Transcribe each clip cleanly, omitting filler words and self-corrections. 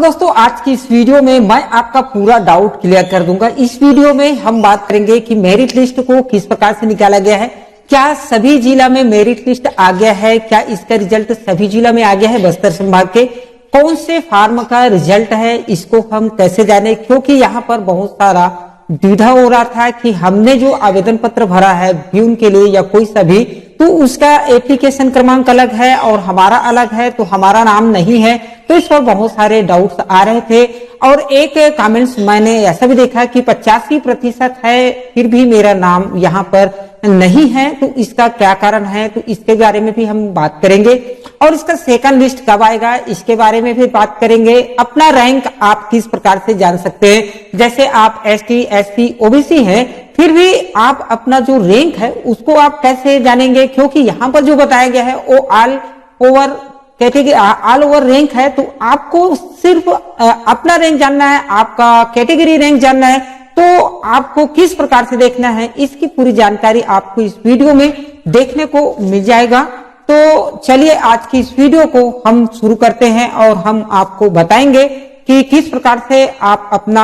दोस्तों आज की इस वीडियो में मैं आपका पूरा डाउट क्लियर कर दूंगा। इस वीडियो में हम बात करेंगे कि मेरिट लिस्ट को किस प्रकार से निकाला गया है, क्या सभी जिला में मेरिट लिस्ट आ गया है, क्या इसका रिजल्ट सभी जिला में आ गया है, बस्तर संभाग के कौन से फार्म का रिजल्ट है, इसको हम कैसे जाने, क्योंकि यहाँ पर बहुत सारा द्विधा हो रहा था कि हमने जो आवेदन पत्र भरा है प्यून के लिए या कोई सा भी, तो उसका एप्लीकेशन क्रमांक अलग है और हमारा अलग है, तो हमारा नाम नहीं है। तो इस पर बहुत सारे डाउट्स आ रहे थे और एक कमेंट्स मैंने ऐसा भी देखा कि 85% है फिर भी मेरा नाम यहाँ पर नहीं है, तो इसका क्या कारण है, तो इसके बारे में भी हम बात करेंगे। और इसका सेकंड लिस्ट कब आएगा इसके बारे में भी बात करेंगे। अपना रैंक आप किस प्रकार से जान सकते हैं, जैसे आप एसटी, एससी, ओबीसी हैं, फिर भी आप अपना जो रैंक है उसको आप कैसे जानेंगे, क्योंकि यहाँ पर जो बताया गया है वो all over category, all over rank है। तो आपको सिर्फ अपना रैंक जानना है, आपका कैटेगरी रैंक जानना है, तो आपको किस प्रकार से देखना है इसकी पूरी जानकारी आपको इस वीडियो में देखने को मिल जाएगा। तो चलिए आज की इस वीडियो को हम शुरू करते हैं और हम आपको बताएंगे कि किस प्रकार से आप अपना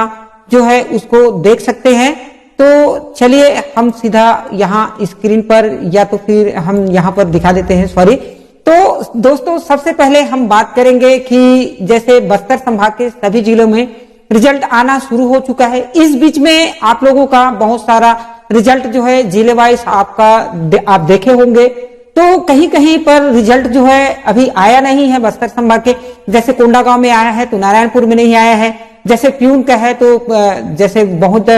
जो है उसको देख सकते हैं। तो चलिए हम सीधा यहाँ स्क्रीन पर या तो फिर हम यहाँ पर दिखा देते हैं, सॉरी। तो दोस्तों सबसे पहले हम बात करेंगे कि जैसे बस्तर संभाग के सभी जिलों में रिजल्ट आना शुरू हो चुका है। इस बीच में आप लोगों का बहुत सारा रिजल्ट जो है जिले वाइज आपका आप देखे होंगे, तो कहीं कहीं पर रिजल्ट जो है अभी आया नहीं है बस्तर संभाग के। जैसे कोंडागांव में आया है तो नारायणपुर में नहीं आया है, जैसे प्यून का है तो जैसे बहुत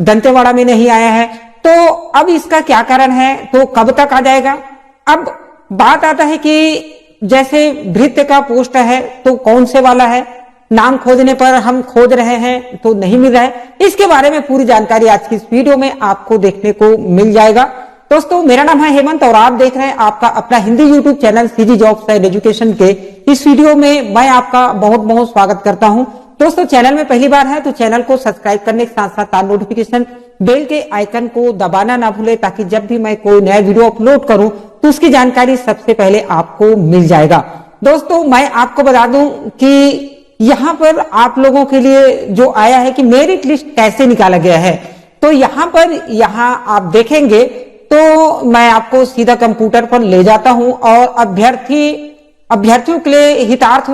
दंतेवाड़ा में नहीं आया है। तो अब इसका क्या कारण है, तो कब तक आ जाएगा। अब बात आता है कि जैसे भृत्य का पोस्ट है तो कौन से वाला है, नाम खोजने पर हम खोज रहे हैं तो नहीं मिल रहा है। इसके बारे में पूरी जानकारी आज की इस वीडियो में आपको देखने को मिल जाएगा। दोस्तों मेरा नाम है हेमंत और आप देख रहे हैं आपका अपना Hindi YouTube channel CG jobs and education के इस वीडियो में मैं आपका बहुत बहुत स्वागत करता हूं। दोस्तों चैनल में पहली बार है तो चैनल को सब्सक्राइब करने के साथ साथ नोटिफिकेशन बेल के आइकन को दबाना ना भूले, ताकि जब भी मैं कोई नया वीडियो अपलोड करूं तो उसकी जानकारी सबसे पहले आपको मिल जाएगा। दोस्तों मैं आपको बता दूं कि यहाँ पर आप लोगों के लिए जो आया है कि मेरिट लिस्ट कैसे निकाला गया है, तो यहाँ पर आप देखेंगे तो मैं आपको सीधा कंप्यूटर पर ले जाता हूं और अभ्यर्थियों के लिए हितार्थ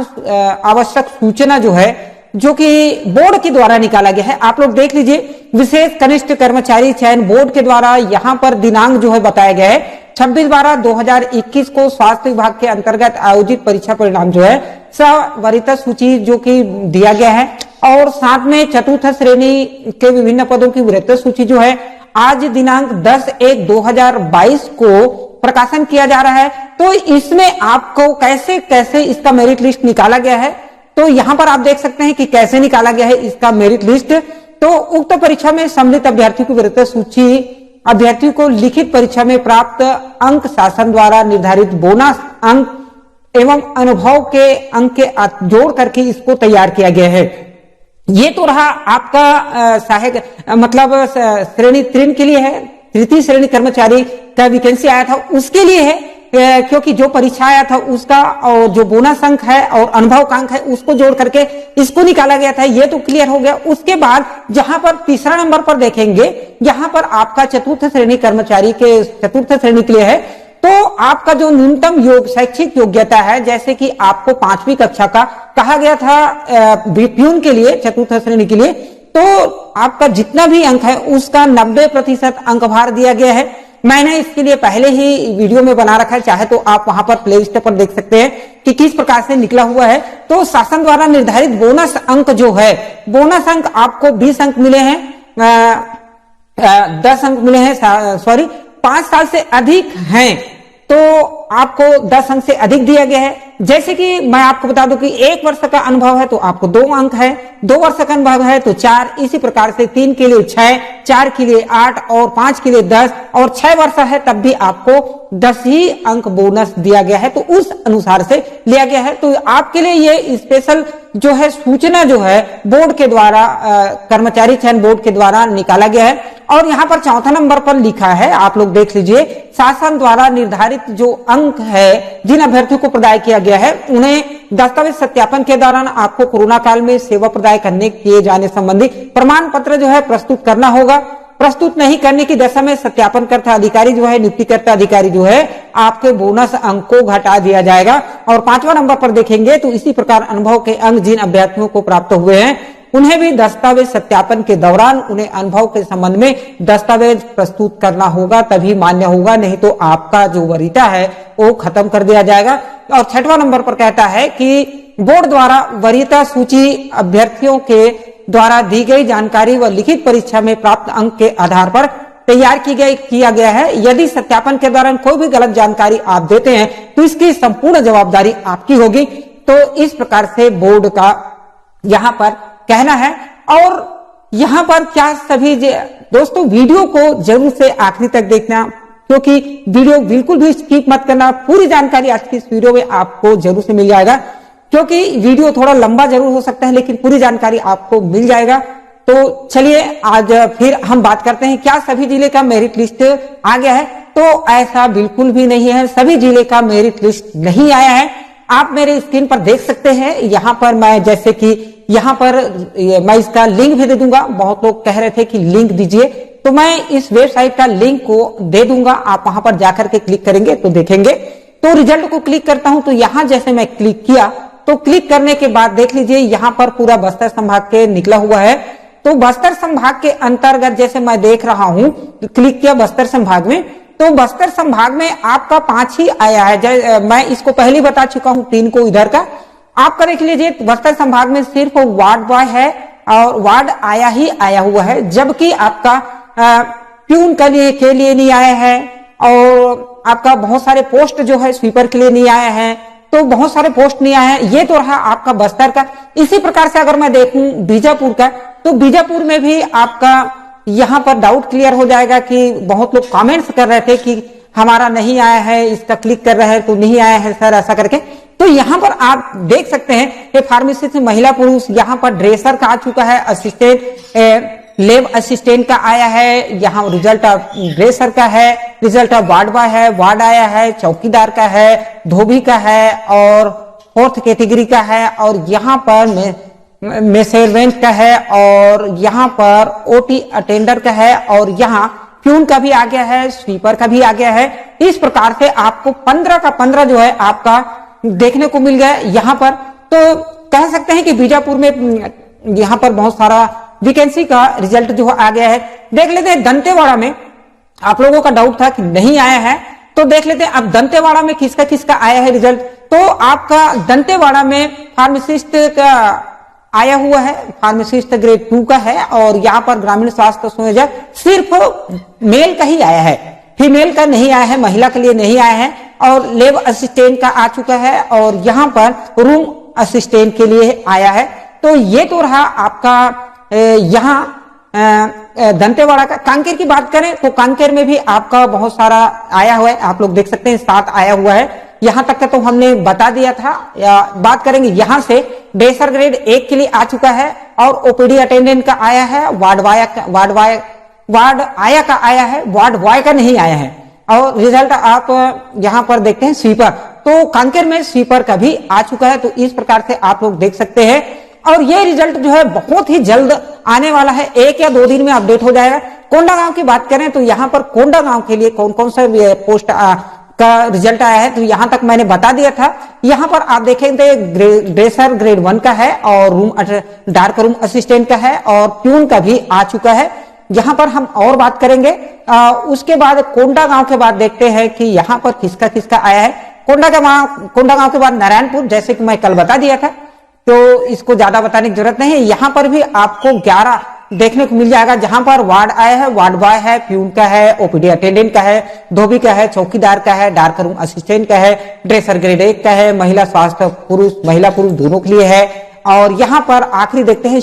आवश्यक सूचना जो है जो कि बोर्ड के द्वारा निकाला गया है, आप लोग देख लीजिए। विशेष कनिष्ठ कर्मचारी चयन बोर्ड के द्वारा यहाँ पर दिनांक जो है बताया गया है 26/12/2021 को स्वास्थ्य विभाग के अंतर्गत आयोजित परीक्षा परिणाम जो है सवरित सूची जो कि दिया गया है, और साथ में चतुर्थ श्रेणी के विभिन्न पदों की वृत्त सूची जो है आज दिनांक 10/1/2022 को प्रकाशन किया जा रहा है। तो इसमें आपको कैसे कैसे इसका मेरिट लिस्ट निकाला गया है, तो यहाँ पर आप देख सकते हैं कि कैसे निकाला गया है इसका मेरिट लिस्ट। तो उक्त परीक्षा में सम्मिलित अभ्यर्थियों की वृत्त सूची अभ्यर्थियों को लिखित परीक्षा में प्राप्त अंक, शासन द्वारा निर्धारित बोनस अंक एवं अनुभव के अंक के जोड़ करके इसको तैयार किया गया है। ये तो रहा आपका सहायक मतलब श्रेणी 3 के लिए है, तृतीय श्रेणी कर्मचारी का वैकेंसी आया था उसके लिए है, क्योंकि जो परीक्षा आया था उसका और जो बोनस अंक है और अनुभव का अंक है उसको जोड़ करके इसको निकाला गया था, ये तो क्लियर हो गया। उसके बाद जहां पर तीसरा नंबर पर देखेंगे, यहाँ पर आपका चतुर्थ श्रेणी कर्मचारी के चतुर्थ श्रेणी के लिए है, तो आपका जो न्यूनतम शैक्षिक योग्यता है, जैसे कि आपको 5वीं कक्षा का कहा गया था प्यून के लिए, चतुर्थ श्रेणी के लिए, तो आपका जितना भी अंक है उसका 90% अंक भार दिया गया है। मैंने इसके लिए पहले ही वीडियो में बना रखा है, चाहे तो आप वहां पर प्ले लिस्ट पर देख सकते हैं कि किस प्रकार से निकला हुआ है। तो शासन द्वारा निर्धारित बोनस अंक जो है, बोनस अंक आपको 20 अंक मिले हैं, 10 अंक मिले हैं, सॉरी 5 साल से अधिक हैं तो आपको 10 अंक से अधिक दिया गया है। जैसे कि मैं आपको बता दूं कि 1 वर्ष का अनुभव है तो आपको 2 अंक है, 2 वर्ष का अनुभव है तो 4, इसी प्रकार से 3 के लिए 6, 4 के लिए 8 और 5 के लिए 10 और 6 वर्ष है तब भी आपको 10 ही अंक बोनस दिया गया है, तो उस अनुसार से लिया गया है। तो आपके लिए ये स्पेशल जो है सूचना जो है बोर्ड के द्वारा कर्मचारी चयन बोर्ड के द्वारा निकाला गया है। और यहाँ पर चौथा नंबर पर लिखा है, आप लोग देख लीजिए, शासन द्वारा निर्धारित जो अंक है जिन अभ्यर्थियों को प्रदान किया गया है उन्हें दस्तावेज सत्यापन के दौरान आपको कोरोना काल में सेवा प्रदाय करने किए जाने संबंधी प्रमाण पत्र जो है प्रस्तुत करना होगा। प्रस्तुत नहीं करने की दशा में सत्यापनकर्ता अधिकारी जो है, नियुक्तिकर्ता अधिकारी जो है, आपके बोनस अंक को घटा दिया जाएगा। और 5वां नंबर पर देखेंगे तो इसी प्रकार अनुभव के अंक जिन अभ्यर्थियों को प्राप्त हुए हैं उन्हें भी दस्तावेज सत्यापन के दौरान उन्हें अनुभव के संबंध में दस्तावेज प्रस्तुत करना होगा, तभी मान्य होगा, नहीं तो आपका जो वरीयता है वो खत्म कर दिया जाएगा। और 6वां नंबर पर कहता है कि बोर्ड द्वारा वरीयता सूची अभ्यर्थियों के द्वारा दी गई जानकारी व लिखित परीक्षा में प्राप्त अंक के आधार पर तैयार किया गया है। यदि सत्यापन के दौरान कोई भी गलत जानकारी आप देते हैं तो इसकी संपूर्ण जवाबदारी आपकी होगी। तो इस प्रकार से बोर्ड का यहाँ पर कहना है। और यहाँ पर क्या सभी दोस्तों वीडियो को जरूर से आखिरी तक देखना, क्योंकि वीडियो बिल्कुल भी स्किप मत करना। पूरी जानकारी आज की इस वीडियो में आपको जरूर से मिल जाएगा, क्योंकि वीडियो थोड़ा लंबा जरूर हो सकता है लेकिन पूरी जानकारी आपको मिल जाएगा। तो चलिए आज फिर हम बात करते हैं, क्या सभी जिले का मेरिट लिस्ट आ गया है? तो ऐसा बिल्कुल भी नहीं है, सभी जिले का मेरिट लिस्ट नहीं आया है। आप मेरे स्क्रीन पर देख सकते हैं, यहाँ पर मैं जैसे कि यहाँ पर मैं इसका लिंक भी दे दूंगा। बहुत लोग कह रहे थे कि लिंक दीजिए, तो मैं इस वेबसाइट का लिंक को दे दूंगा। आप वहां पर जाकर के क्लिक करेंगे तो देखेंगे। तो रिजल्ट को क्लिक करता हूं तो यहाँ जैसे मैं क्लिक किया तो क्लिक करने के बाद देख लीजिए यहाँ पर पूरा बस्तर संभाग के निकला हुआ है। तो बस्तर संभाग के अंतर्गत जैसे मैं देख रहा हूं, क्लिक किया बस्तर संभाग में, तो बस्तर संभाग में आपका 5 ही आया है। मैं इसको पहले बता चुका हूं 3 को इधर का। आपका देख लीजिए बस्तर संभाग में सिर्फ वार्ड बॉय है और वार्ड आया ही आया हुआ है, जबकि आपका प्यून के लिए नहीं आया है। और आपका बहुत सारे पोस्ट जो है स्वीपर के लिए नहीं आया है, तो बहुत सारे पोस्ट नहीं आए हैं। ये तो रहा आपका बस्तर का। इसी प्रकार से अगर मैं देखूं बीजापुर का, तो बीजापुर में भी आपका यहाँ पर डाउट क्लियर हो जाएगा कि बहुत लोग कमेंट्स कर रहे थे कि हमारा नहीं आया है, इसका क्लिक कर रहे हैं तो नहीं आया है सर, ऐसा करके। तो यहाँ पर आप देख सकते हैं ये फार्मेसिस्ट महिला पुरुष, यहाँ पर ड्रेसर का आ चुका है, असिस्टेंट लैब असिस्टेंट का आया है, यहाँ रिजल्ट ऑफ ड्रेसर का है, रिजल्ट ऑफ वार्ड बॉय है, वार्ड आया है, चौकीदार का है, धोबी का है और 4th कैटेगरी का है, और यहाँ पर मेसेरवेंट का है, और यहाँ पर ओटी अटेंडर का है, और यहाँ प्यून का भी आ गया है, स्वीपर का भी आ गया है। इस प्रकार से आपको 15 का 15 जो है आपका देखने को मिल गया यहाँ पर। तो कह सकते हैं कि बीजापुर में यहाँ पर बहुत सारा वैकेंसी का रिजल्ट जो आ गया है। देख लेते हैं दंतेवाड़ा में, आप लोगों का डाउट था कि नहीं आया है, तो देख लेते हैं अब दंतेवाड़ा में किसका किसका आया है रिजल्ट। तो आपका दंतेवाड़ा में फार्मासिस्ट का आया हुआ है, फार्मासिस्ट ग्रेड 2 का है, और यहाँ पर ग्रामीण स्वास्थ्य संयोजक सिर्फ मेल का ही आया है, फीमेल का नहीं आया है, महिला के लिए नहीं आया है। और लैब असिस्टेंट का आ चुका है, और यहाँ पर रूम असिस्टेंट के लिए आया है। तो ये तो रहा आपका यहाँ दंतेवाड़ा का। कांकेर की बात करें तो कांकेर में भी आपका बहुत सारा आया हुआ है, आप लोग देख सकते हैं 7 आया हुआ है। यहाँ तक का तो हमने बता दिया था। बात करेंगे यहाँ से, ड्रेसर ग्रेड 1 के लिए आ चुका है, और ओपीडी अटेंडेंट का आया है, वार्ड आया का आया है, वार्ड बॉय का नहीं आया है। और रिजल्ट आप यहाँ पर देखते हैं स्वीपर, तो कांकेर में स्वीपर का भी आ चुका है। तो इस प्रकार से आप लोग देख सकते हैं, और ये रिजल्ट जो है बहुत ही जल्द आने वाला है, 1 या 2 दिन में अपडेट हो जाएगा। कोंडागांव की बात करें तो यहाँ पर कोंडागांव के लिए कौन कौन सा पोस्ट का रिजल्ट आया है, तो यहाँ तक मैंने बता दिया था। यहाँ पर आप देखेंगे ड्रेसर ग्रेड 1 का है, और डार्क रूम असिस्टेंट का है, और प्यून का भी आ चुका है। यहाँ पर हम और बात करेंगे। उसके बाद कोंडागांव के बाद देखते हैं कि यहाँ पर किसका किसका आया है। कोंडागांव के बाद नारायणपुर, जैसे कि मैं कल बता दिया था, तो इसको ज्यादा बताने की जरूरत नहीं है। यहाँ पर भी आपको 11 देखने को मिल जाएगा, जहां पर वार्ड आया है, वार्ड बॉय है, प्यून का है, ओपीडी अटेंडेंट का है, धोबी का है, चौकीदार का है, डार्क रूम असिस्टेंट का है, ड्रेसर ग्रेड 1 का है, महिला स्वास्थ्य महिला पुरुष दोनों के लिए है। और यहाँ पर आखिरी देखते हैं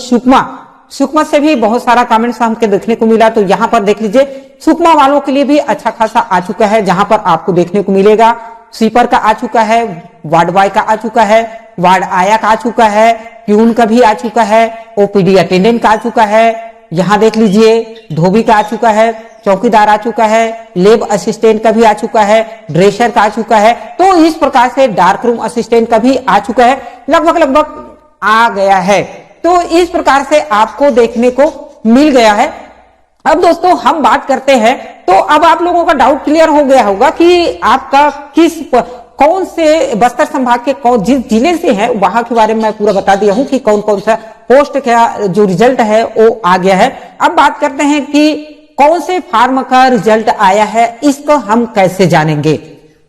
सुकमा से भी बहुत सारा कमेंट्स हमको देखने को मिला। तो यहाँ पर देख लीजिए सुकमा वालों के लिए भी अच्छा खासा आ चुका है, जहां पर आपको देखने को मिलेगा स्वीपर का आ चुका है, वार्ड बॉय का आ चुका है, वार्ड आया का आ चुका है, प्यून का भी आ चुका है, ओपीडी अटेंडेंट का आ चुका है, यहाँ देख लीजिए धोबी का आ चुका है, चौकीदार आ चुका है, लेब असिस्टेंट का भी आ चुका है, ड्रेसर का आ चुका है, तो इस प्रकार से डार्क रूम असिस्टेंट का भी आ चुका है, लगभग आ गया है। तो इस प्रकार से आपको देखने को मिल गया है। अब दोस्तों हम बात करते हैं, तो अब आप लोगों का डाउट क्लियर हो गया होगा कि आपका कौन से बस्तर संभाग के जिस जिले से है वहां के बारे में मैं पूरा बता दिया हूं कि कौन कौन सा पोस्ट का जो रिजल्ट है वो आ गया है। अब बात करते हैं कि कौन से फार्म का रिजल्ट आया है, इसको हम कैसे जानेंगे।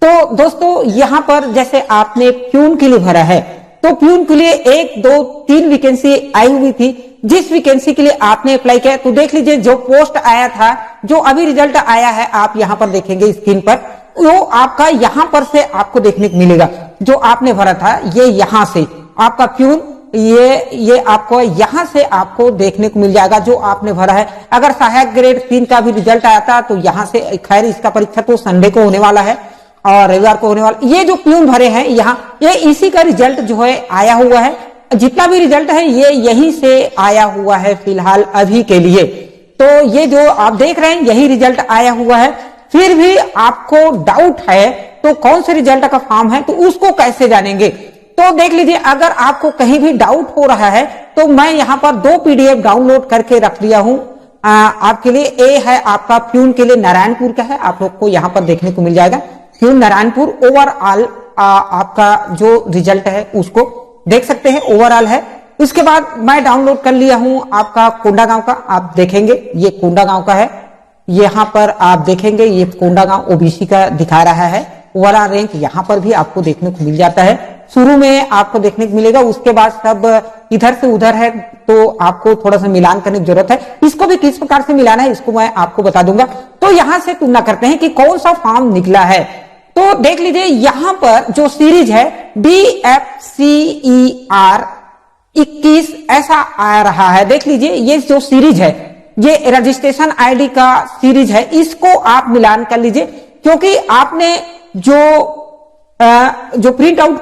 तो दोस्तों यहां पर जैसे आपने प्यून के लिए भरा है, तो प्यून के लिए 1, 2, 3 वैकेंसी आई हुई थी। जिस वैकेंसी के लिए आपने अप्लाई किया तो देख लीजिए जो पोस्ट आया था, जो अभी रिजल्ट आया है आप यहां पर देखेंगे स्क्रीन पर, वो आपका यहां पर से आपको देखने को मिलेगा। जो आपने भरा था ये यहां से आपका प्यून, ये आपको यहां से आपको देखने को मिल जाएगा जो आपने भरा है। अगर सहायक ग्रेड 3 का भी रिजल्ट आया था तो यहां से, खैर इसका परीक्षा तो संडे को होने वाला है और रविवार को होने वाला। ये जो प्यून भरे हैं यहाँ, ये इसी का रिजल्ट जो है आया हुआ है। जितना भी रिजल्ट है ये यहीं से आया हुआ है फिलहाल अभी के लिए। तो ये जो आप देख रहे हैं यही रिजल्ट आया हुआ है। फिर भी आपको डाउट है तो कौन से रिजल्ट का फॉर्म है तो उसको कैसे जानेंगे। तो देख लीजिए, अगर आपको कहीं भी डाउट हो रहा है तो मैं यहाँ पर 2 PDF डाउनलोड करके रख लिया हूं आपके लिए। ए है आपका प्यून के लिए नारायणपुर का है, आप लोग को यहाँ पर देखने को मिल जाएगा। प्यून नारायणपुर ओवरऑल आपका जो रिजल्ट है उसको देख सकते हैं, ओवरऑल है। उसके बाद मैं डाउनलोड कर लिया हूं आपका कोंडागांव का, आप देखेंगे ये कोंडागांव का है। यहां पर आप देखेंगे ये कोंडागांव ओबीसी का दिखा रहा है। ओवरऑल रैंक यहां पर भी आपको देखने को मिल जाता है, शुरू में आपको देखने को मिलेगा। उसके बाद सब इधर से उधर है तो आपको थोड़ा सा मिलान करने की जरूरत है। इसको भी किस प्रकार से मिलाना है इसको मैं आपको बता दूंगा। तो यहां से तुलना करते हैं कि कौन सा फॉर्म निकला है। तो देख लीजिए यहां पर जो सीरीज है DFCER 21 ऐसा आ रहा है। देख लीजिए ये जो सीरीज है ये रजिस्ट्रेशन आईडी का सीरीज है, इसको आप मिलान कर लीजिए। क्योंकि आपने जो प्रिंट आउट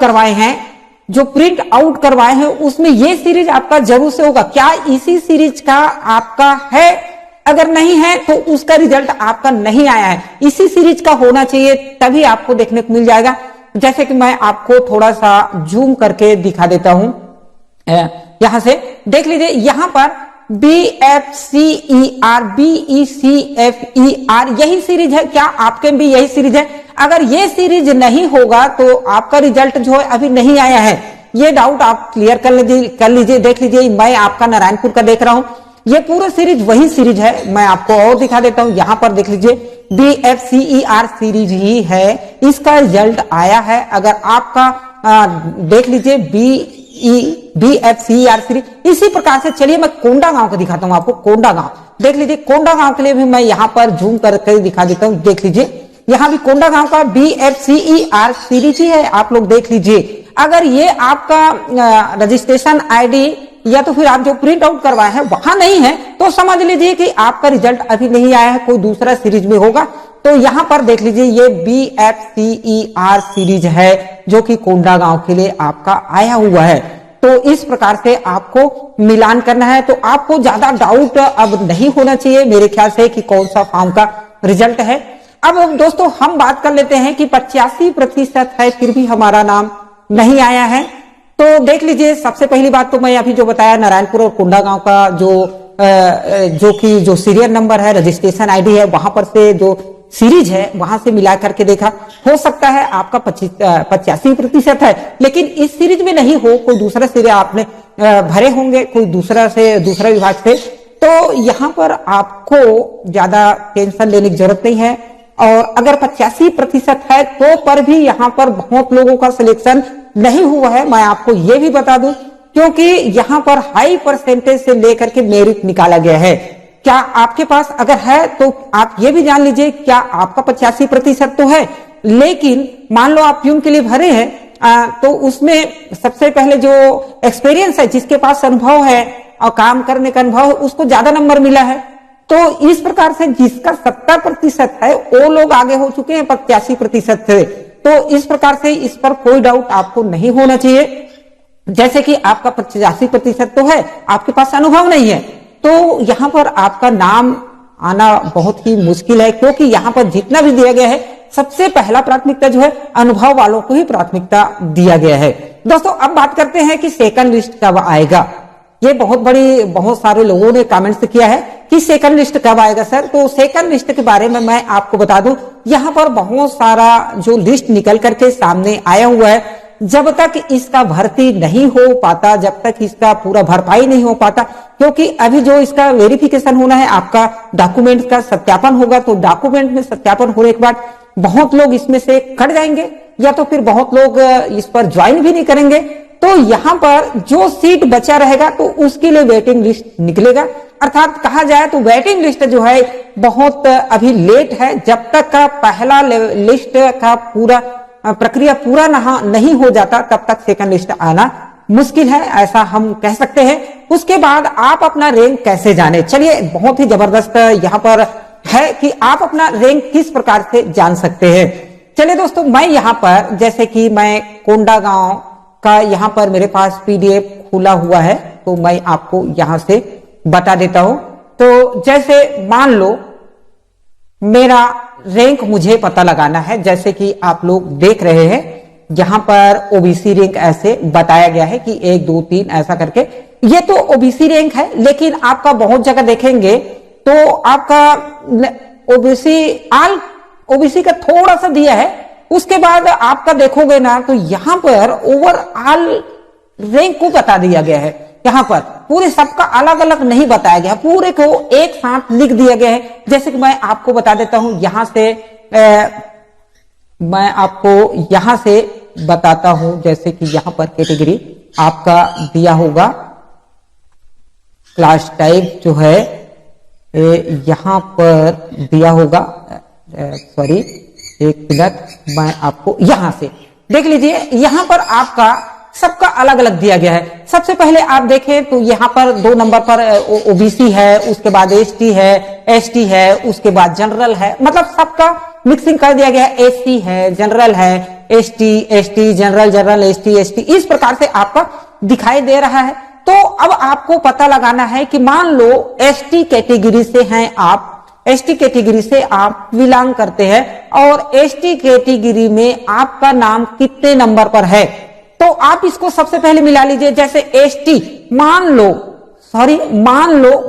करवाए हैं उसमें ये सीरीज आपका जरूर से होगा। क्या इसी सीरीज का आपका है? अगर नहीं है तो उसका रिजल्ट आपका नहीं आया है। इसी सीरीज का होना चाहिए तभी आपको देखने को मिल जाएगा। जैसे कि मैं आपको थोड़ा सा जूम करके दिखा देता हूं। यहां से देख लीजिए, यहां पर BFCER BECFER यही सीरीज है। क्या आपके भी यही सीरीज है? अगर ये सीरीज नहीं होगा तो आपका रिजल्ट जो है अभी नहीं आया है। ये डाउट आप क्लियर कर लीजिए। देख लीजिए मैं आपका नारायणपुर का देख रहा हूं, ये पूरा सीरीज वही सीरीज है। मैं आपको और दिखा देता हूं, यहां पर देख लीजिए BFCER सीरीज ही है, इसका रिजल्ट आया है। अगर आपका देख लीजिए BFCER सीरीज इसी प्रकार से। चलिए मैं कोंडागांव का दिखाता हूं आपको। कोंडागांव देख लीजिए, कोंडागांव के लिए भी मैं यहां पर जूम करके दिखा देता हूं। देख लीजिए यहां भी कोंडागांव का BFCER सीरीज ही है, आप लोग देख लीजिए। अगर ये आपका रजिस्ट्रेशन आईडी या तो फिर आप जो प्रिंट आउट करवाए हैं वहां नहीं है तो समझ लीजिए कि आपका रिजल्ट अभी नहीं आया है, कोई दूसरा सीरीज में होगा। तो यहां पर देख लीजिए ये BFCER सीरीज है जो कि कोंडागांव के लिए आपका आया हुआ है। तो इस प्रकार से आपको मिलान करना है। तो आपको ज्यादा डाउट अब नहीं होना चाहिए मेरे ख्याल से कि कौन सा फॉर्म का रिजल्ट है। अब दोस्तों हम बात कर लेते हैं कि 85% है फिर भी हमारा नाम नहीं आया है। तो देख लीजिए, सबसे पहली बात तो मैं अभी जो बताया नारायणपुर और कोंडागांव का जो सीरियल नंबर है, रजिस्ट्रेशन आईडी है, वहां पर से जो सीरीज है वहां से मिला करके देखा। हो सकता है आपका 85% है, लेकिन इस सीरीज में नहीं हो, कोई दूसरा सीरीज आपने भरे होंगे कोई दूसरा विभाग से। तो यहाँ पर आपको ज्यादा टेंशन लेने की जरूरत नहीं है। और अगर 85% है तो पर भी यहाँ पर बहुत लोगों का सिलेक्शन नहीं हुआ है, मैं आपको ये भी बता दूं, क्योंकि यहाँ पर हाई परसेंटेज से लेकर के मेरिट निकाला गया है। क्या आपके पास अगर है तो आप ये भी जान लीजिए, क्या आपका 85% तो है, लेकिन मान लो आप प्यून के लिए भरे हैं तो उसमें सबसे पहले जो एक्सपीरियंस है, जिसके पास अनुभव है और काम करने का अनुभव है, उसको ज्यादा नंबर मिला है। तो इस प्रकार से जिसका 70% है वो लोग आगे हो चुके हैं 85% से। तो इस प्रकार से इस पर कोई डाउट आपको नहीं होना चाहिए। जैसे कि आपका 85% तो है, आपके पास अनुभव नहीं है, तो यहां पर आपका नाम आना बहुत ही मुश्किल है, क्योंकि यहाँ पर जितना भी दिया गया है सबसे पहला प्राथमिकता जो है अनुभव वालों को ही प्राथमिकता दिया गया है। दोस्तों अब बात करते हैं कि सेकंड लिस्ट कब आएगा। ये बहुत सारे लोगों ने कमेंट्स किया है कि सेकंड लिस्ट कब आएगा सर। तो सेकंड लिस्ट के बारे में मैं आपको बता दूं, यहाँ पर बहुत सारा जो लिस्ट निकल करके सामने आया हुआ है, जब तक इसका भर्ती नहीं हो पाता, जब तक इसका पूरा भरपाई नहीं हो पाता, क्योंकि अभी जो इसका वेरिफिकेशन होना है, आपका डॉक्यूमेंट का सत्यापन होगा, तो डॉक्यूमेंट में सत्यापन होने के बाद बहुत लोग इसमें से कट जाएंगे या तो फिर बहुत लोग इस पर ज्वाइन भी नहीं करेंगे। तो यहाँ पर जो सीट बचा रहेगा तो उसके लिए वेटिंग लिस्ट निकलेगा। अर्थात कहा जाए तो वेटिंग लिस्ट जो है बहुत अभी लेट है। जब तक का पहला लिस्ट का पूरा प्रक्रिया पूरा नहीं हो जाता तब तक सेकंड लिस्ट आना मुश्किल है, ऐसा हम कह सकते हैं। उसके बाद आप अपना रैंक कैसे जाने, चलिए बहुत ही जबरदस्त यहाँ पर है कि आप अपना रैंक किस प्रकार से जान सकते हैं। चलिए दोस्तों, मैं यहाँ पर जैसे कि मैं कोंडागांव का यहाँ पर मेरे पास पीडीएफ खुला हुआ है, तो मैं आपको यहाँ से बता देता हूं। तो जैसे मान लो मेरा रैंक मुझे पता लगाना है, जैसे कि आप लोग देख रहे हैं यहाँ पर ओबीसी रैंक ऐसे बताया गया है कि 1 2 3 ऐसा करके। ये तो ओबीसी रैंक है, लेकिन आपका बहुत जगह देखेंगे तो आपका ओबीसी का थोड़ा सा दिया है। उसके बाद आपका देखोगे ना तो यहाँ पर ओवरऑल रैंक को बता दिया गया है। यहाँ पर पूरे सबका अलग अलग नहीं बताया गया, पूरे को एक साथ लिख दिया गया है। जैसे कि मैं आपको बता देता हूं, यहां से मैं आपको यहां से बताता हूं, जैसे कि यहां पर कैटेगरी आपका दिया होगा, क्लास टाइप जो है यहां पर दिया होगा। सॉरी एक मिनट, मैं आपको यहां से देख लीजिए, यहां पर आपका सबका अलग अलग दिया गया है। सबसे पहले आप देखें तो यहाँ पर 2 नंबर पर ओबीसी है, उसके बाद एसटी है, एसटी है, उसके बाद जनरल है, मतलब सबका मिक्सिंग कर दिया गया है। एससी है, जनरल है, ST general, general ST, ST, इस प्रकार से आपका दिखाई दे रहा है। तो अब आपको पता लगाना है कि मान लो एसटी कैटेगरी से हैं आप, एसटी कैटेगरी से आप बिलोंग करते हैं और एसटी कैटेगरी में आपका नाम कितने नंबर पर है, तो आप इसको सबसे पहले मिला लीजिए। जैसे एसटी मान लो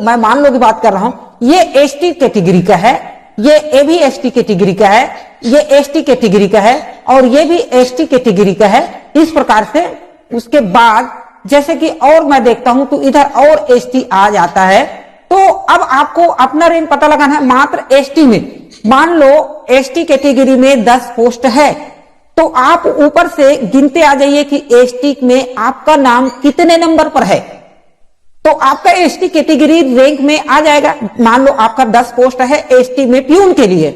मैं मान लो की बात कर रहा हूं, ये एसटी कैटेगरी का है, ये भी एसटी कैटेगरी का है, ये एसटी कैटेगरी का है और ये भी एसटी कैटेगरी का है, इस प्रकार से। उसके बाद जैसे कि और मैं देखता हूं तो इधर और एसटी आ जाता है। तो अब आपको अपना रैंक पता लगाना है मात्र एसटी में। मान लो एसटी कैटेगरी में 10 पोस्ट है, तो आप ऊपर से गिनते आ जाइए कि एसटी में आपका नाम कितने नंबर पर है, तो आपका एसटी कैटेगरी रैंक में आ जाएगा। मान लो आपका 10 पोस्ट है एसटी में प्यून के लिए,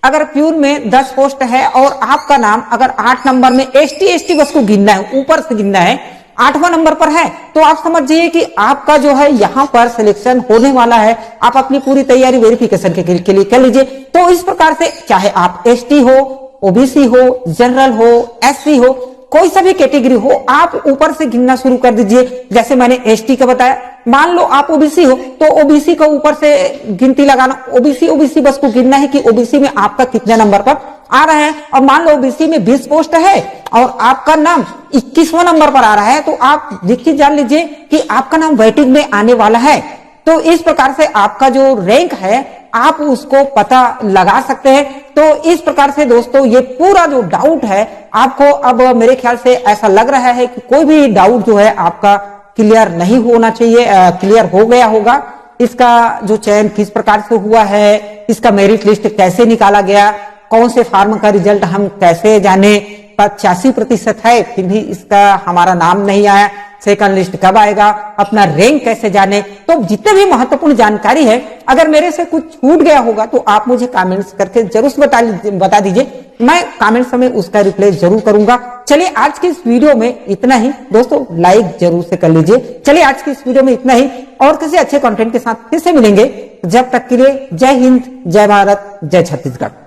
अगर प्यून में 10 पोस्ट है और आपका नाम अगर 8 नंबर में, एसटी बस को गिनना है, ऊपर से गिनना है, 8वां नंबर पर है, तो आप समझ जाइए कि आपका जो है यहां पर सिलेक्शन होने वाला है। आप अपनी पूरी तैयारी वेरिफिकेशन के लिए कर लीजिए। तो इस प्रकार से चाहे आप एसटी हो, ओबीसी हो, जनरल हो, एससी हो, कोई सा भी कैटेगरी हो, आप ऊपर से गिनना शुरू कर दीजिए। जैसे मैंने एसटी का बताया, मान लो आप ओबीसी हो तो ओबीसी को ऊपर से गिनती लगाना, ओबीसी बस को गिनना है कि ओबीसी में आपका कितने नंबर पर आ रहा है। और मान लो ओबीसी में 20 पोस्ट है और आपका नाम 21वां नंबर पर आ रहा है, तो आप देखिए जान लीजिए कि आपका नाम वेटिंग में आने वाला है। तो इस प्रकार से आपका जो रैंक है आप उसको पता लगा सकते हैं। तो इस प्रकार से दोस्तों ये पूरा जो डाउट है आपको अब मेरे ख्याल से ऐसा लग रहा है कि कोई भी डाउट जो है आपका क्लियर नहीं होना चाहिए, क्लियर हो गया होगा। इसका जो चयन किस प्रकार से हुआ है, इसका मेरिट लिस्ट कैसे निकाला गया, कौन से फार्म का रिजल्ट हम कैसे जाने, 85% है फिर भी इसका हमारा नाम नहीं आया, सेकंड लिस्ट कब आएगा, अपना रैंक कैसे जाने। तो जितने भी महत्वपूर्ण जानकारी है, अगर मेरे से कुछ छूट गया होगा तो आप मुझे कमेंट्स करके जरूर बता दीजिए, मैं कमेंट्स में उसका रिप्लाई जरूर करूंगा। चलिए आज की इस वीडियो में इतना ही दोस्तों, लाइक जरूर से कर लीजिए। चलिए आज की इस वीडियो में इतना ही, और किसी अच्छे कंटेंट के साथ फिर से मिलेंगे। जब तक के लिए जय हिंद, जय भारत, जय छत्तीसगढ़।